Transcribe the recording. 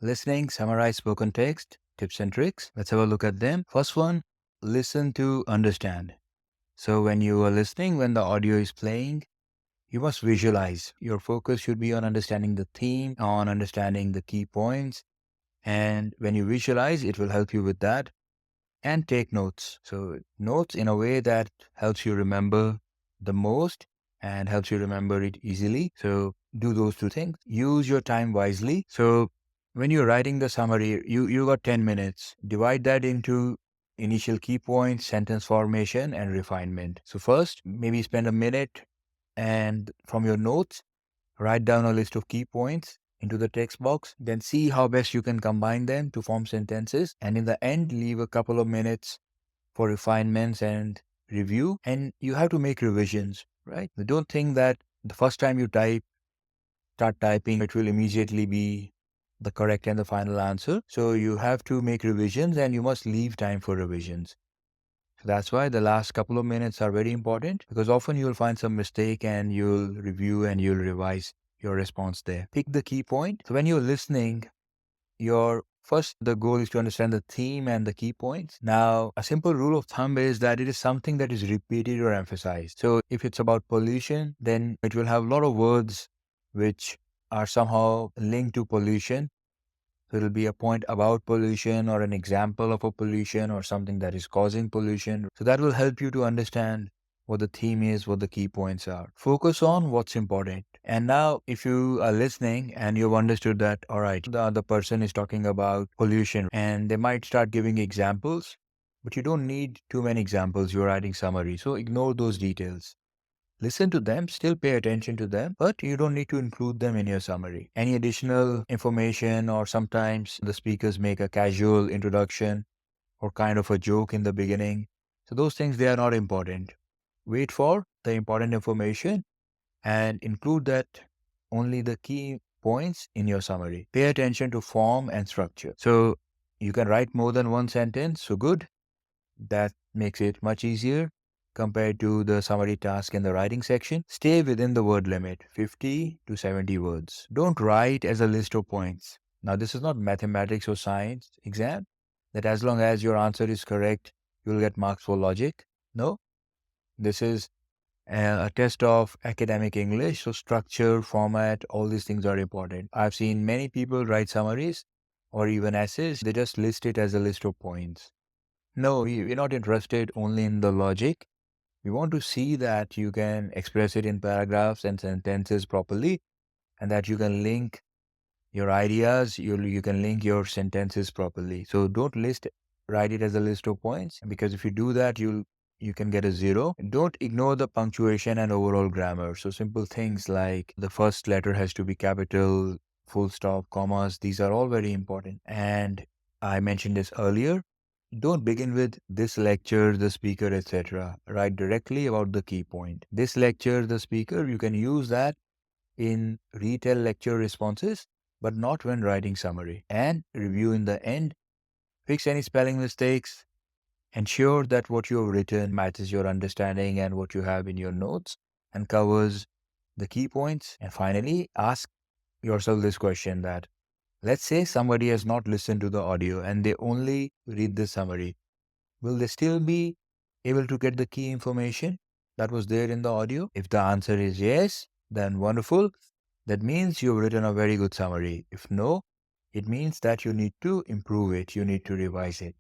Listening, summarize spoken text, tips and tricks. Let's have a look at them. First one, listen to understand. So when you are listening, when the audio is playing, you must visualize. Your focus should be on understanding the theme, on understanding the key points. And when you visualize, it will help you with that. And take notes. So notes in a way that helps you remember the most and helps you remember it easily. So do those two things. Use your time wisely. So when you're writing the summary, you got 10 minutes. Divide that into initial key points, sentence formation, and refinement. So first, maybe spend a minute and from your notes, write down a list of key points into the text box, then see how best you can combine them to form sentences, and in the end, leave a couple of minutes for refinements and review. And you have to make revisions, right? Don't think that the first time you start typing, it will immediately be the correct and the final answer. So you have to make revisions and you must leave time for revisions. So that's why the last couple of minutes are very important, because often you'll find some mistake and you'll review and you'll revise your response there. Pick the key point. So when you're listening, the goal is to understand the theme and the key points. Now, a simple rule of thumb is that it is something that is repeated or emphasized. So if it's about pollution, then it will have a lot of words which are somehow linked to pollution. So it'll be a point about pollution or an example of a pollution or something that is causing pollution. So that will help you to understand what the theme is, what the key points are. Focus on what's important. And now, if you are listening and you've understood that, all right, the other person is talking about pollution and they might start giving examples, but you don't need too many examples. You're writing summary. So ignore those details. Listen to them, still pay attention to them, but you don't need to include them in your summary. Any additional information, or sometimes the speakers make a casual introduction or kind of a joke in the beginning. So those things, they are not important. Wait for the important information and include that only the key points in your summary. Pay attention to form and structure. So you can write more than one sentence. So good. That makes it much easier compared to the summary task in the writing section. Stay within the word limit, 50 to 70 words. Don't write as a list of points. Now, this is not mathematics or science exam that as long as your answer is correct, you'll get marks for logic. No, this is a test of academic English. So structure, format, all these things are important. I've seen many people write summaries or even essays. They just list it as a list of points. No, we're not interested only in the logic. We want to see that you can express it in paragraphs and sentences properly, and that you can link your ideas, you can link your sentences properly. So don't write it as a list of points, because if you do that, you can get a 0. Don't ignore the punctuation and overall grammar. So simple things like the first letter has to be capital, full stop, commas, these are all very important. And I mentioned this earlier. Don't begin with this lecture, the speaker, etc. Write directly about the key point. This lecture, the speaker, you can use that in retell lecture responses, but not when writing summary. And review in the end. Fix any spelling mistakes. Ensure that what you have written matches your understanding and what you have in your notes and covers the key points. And finally, ask yourself this question that, let's say somebody has not listened to the audio and they only read the summary. Will they still be able to get the key information that was there in the audio? If the answer is yes, then wonderful. That means you've written a very good summary. If no, it means that you need to improve it. You need to revise it.